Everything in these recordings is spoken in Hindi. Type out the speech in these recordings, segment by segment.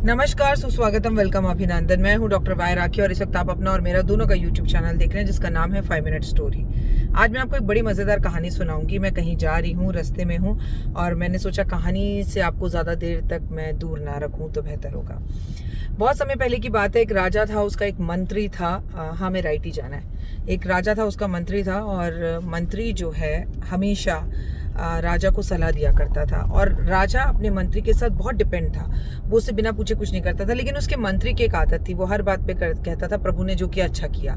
नमस्कार, सुस्वागतम, वेलकम, अभिनंदन। मैं हूं डॉक्टर वाय राखी और इस वक्त आप अपना और मेरा दोनों का यूट्यूब चैनल देख रहे हैं जिसका नाम है 5 मिनट स्टोरी। आज मैं आपको एक बड़ी मज़ेदार कहानी सुनाऊंगी। मैं कहीं जा रही हूं, रास्ते में हूं और मैंने सोचा कहानी से आपको ज़्यादा देर तक मैं दूर ना रखूं तो बेहतर होगा। बहुत समय पहले की बात है। एक राजा था, उसका एक मंत्री था। हाँ, मेरा IT जाना है। एक राजा था, उसका मंत्री था और मंत्री जो है हमेशा राजा को सलाह दिया करता था और राजा अपने मंत्री के साथ बहुत डिपेंड था। वो उससे बिना पूछे कुछ नहीं करता था, लेकिन उसके मंत्री की एक आदत थी, वो हर बात पे कहता था प्रभु ने जो किया अच्छा किया।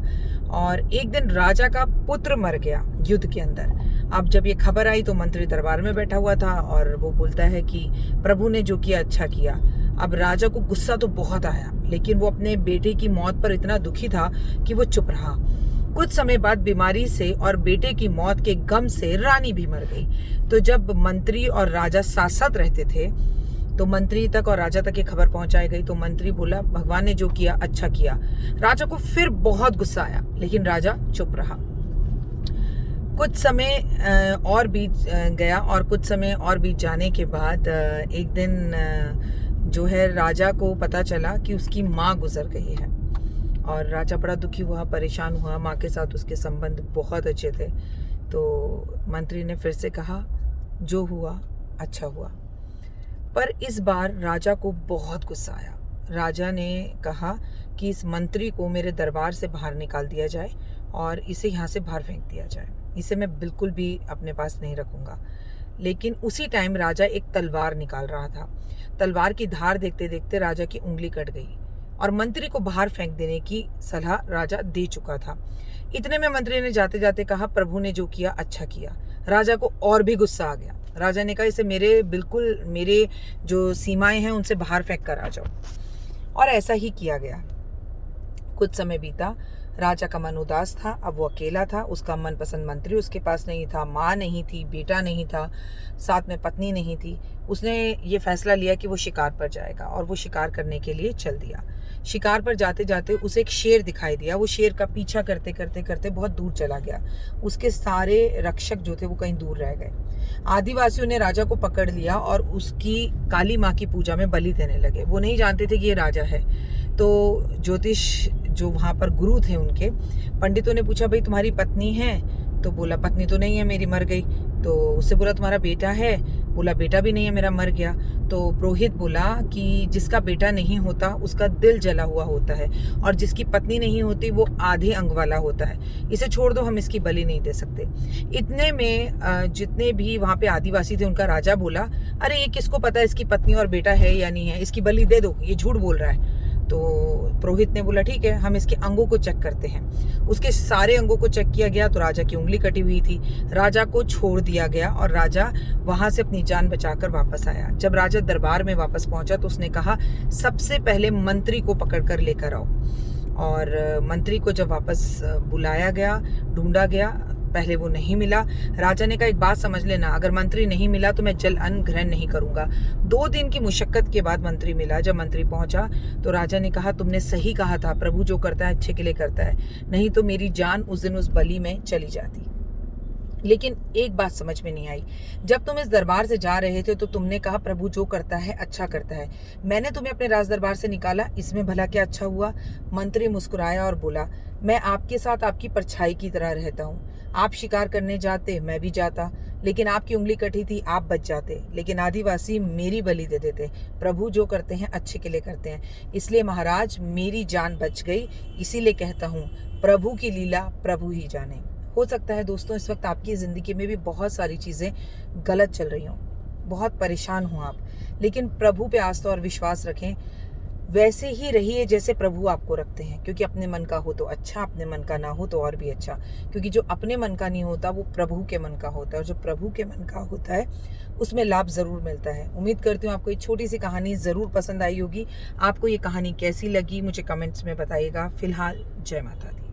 और एक दिन राजा का पुत्र मर गया युद्ध के अंदर। अब जब ये खबर आई तो मंत्री दरबार में बैठा हुआ था और वो बोलता है कि प्रभु ने जो किया अच्छा किया। अब राजा को गुस्सा तो बहुत आया, लेकिन वो अपने बेटे की मौत पर इतना दुखी था कि वो चुप रहा। कुछ समय बाद बीमारी से और बेटे की मौत के गम से रानी भी मर गई। तो जब मंत्री और राजा साथ साथ रहते थे तो मंत्री तक और राजा तक ये खबर पहुंचाई गई। तो मंत्री बोला भगवान ने जो किया अच्छा किया। राजा को फिर बहुत गुस्सा आया, लेकिन राजा चुप रहा। कुछ समय और बीत गया और कुछ समय और बीत जाने के बाद एक दिन जो है राजा को पता चला कि उसकी माँ गुजर गई है और राजा बड़ा दुखी हुआ, परेशान हुआ। माँ के साथ उसके संबंध बहुत अच्छे थे। तो मंत्री ने फिर से कहा जो हुआ अच्छा हुआ। पर इस बार राजा को बहुत गुस्सा आया। राजा ने कहा कि इस मंत्री को मेरे दरबार से बाहर निकाल दिया जाए और इसे यहाँ से बाहर फेंक दिया जाए। इसे मैं बिल्कुल भी अपने पास नहीं रखूंगा। लेकिन उसी टाइम राजा एक तलवार निकाल रहा था। तलवार की धार देखते देखते राजा की उंगली कट गई और मंत्री को बाहर फेंक देने की सलाह राजा दे चुका था। इतने में मंत्री ने जाते जाते कहा प्रभु ने जो किया अच्छा किया। राजा को और भी गुस्सा आ गया। राजा ने कहा इसे मेरे जो सीमाएं हैं उनसे बाहर फेंक कर आ जाओ। और ऐसा ही किया गया। कुछ समय बीता। राजा का मन उदास था। अब वो अकेला था। उसका मनपसंद मंत्री उसके पास नहीं था, माँ नहीं थी, बेटा नहीं था, साथ में पत्नी नहीं थी। उसने ये फैसला लिया कि वो शिकार पर जाएगा और वो शिकार करने के लिए चल दिया। शिकार पर जाते जाते उसे एक शेर दिखाई दिया। वो शेर का पीछा करते करते करते बहुत दूर चला गया। उसके सारे रक्षक जो थे वो कहीं दूर रह गए। आदिवासियों ने राजा को पकड़ लिया और उसकी काली माँ की पूजा में बलि देने लगे। वो नहीं जानते थे कि ये राजा है। तो ज्योतिष जो वहाँ पर गुरु थे उनके पंडितों ने पूछा भाई तुम्हारी पत्नी है? तो बोला पत्नी तो नहीं है, मेरी मर गई। तो उससे बोला तुम्हारा बेटा है? बोला बेटा भी नहीं है, मेरा मर गया। तो पुरोहित बोला कि जिसका बेटा नहीं होता उसका दिल जला हुआ होता है और जिसकी पत्नी नहीं होती वो आधे अंग वाला होता है। इसे छोड़ दो, हम इसकी बलि नहीं दे सकते। इतने में जितने भी वहाँ पे आदिवासी थे उनका राजा बोला अरे ये किसको पता है इसकी पत्नी और बेटा है या नहीं है, इसकी बलि दे दो, ये झूठ बोल रहा है। तो पुरोहित ने बोला ठीक है, हम इसके अंगों को चेक करते हैं। उसके सारे अंगों को चेक किया गया तो राजा की उंगली कटी हुई थी। राजा को छोड़ दिया गया और राजा वहां से अपनी जान बचाकर वापस आया। जब राजा दरबार में वापस पहुंचा तो उसने कहा सबसे पहले मंत्री को पकड़कर लेकर आओ। और मंत्री को जब वापस बुलाया गया, ढूंढा गया, पहले वो नहीं मिला। राजा ने कहा एक बात समझ लेना, अगर मंत्री नहीं मिला तो मैं जल अन्न ग्रहण नहीं करूंगा। 2 दिन की मुशक्कत के बाद मंत्री मिला। जब मंत्री पहुंचा तो राजा ने कहा तुमने सही कहा था, प्रभु जो करता है अच्छे के लिए करता है, नहीं तो मेरी जान उस दिन उस बलि में चली जाती। लेकिन एक बात समझ में नहीं आई, जब तुम इस दरबार से जा रहे थे तो तुमने कहा प्रभु जो करता है अच्छा करता है। मैंने तुम्हें अपने राज दरबार से निकाला, इसमें भला क्या अच्छा हुआ? मंत्री मुस्कुराया और बोला मैं आपके साथ आपकी परछाई की तरह रहता हूँ। आप शिकार करने जाते, मैं भी जाता, लेकिन आपकी उंगली कटी थी, आप बच जाते, लेकिन आदिवासी मेरी बलि दे देते। प्रभु जो करते हैं अच्छे के लिए करते हैं, इसलिए महाराज मेरी जान बच गई। इसीलिए कहता हूँ प्रभु की लीला प्रभु ही जाने। हो सकता है दोस्तों इस वक्त आपकी ज़िंदगी में भी बहुत सारी चीज़ें गलत चल रही हों, बहुत परेशान हों आप, लेकिन प्रभु पे आस्था और विश्वास रखें। वैसे ही रहिए जैसे प्रभु आपको रखते हैं, क्योंकि अपने मन का हो तो अच्छा, अपने मन का ना हो तो और भी अच्छा। क्योंकि जो अपने मन का नहीं होता वो प्रभु के मन का होता है और जो प्रभु के मन का होता है उसमें लाभ ज़रूर मिलता है। उम्मीद करती हूँ आपको ये छोटी सी कहानी ज़रूर पसंद आई होगी। आपको ये कहानी कैसी लगी मुझे कमेंट्स में बताइएगा। फिलहाल जय माता दी।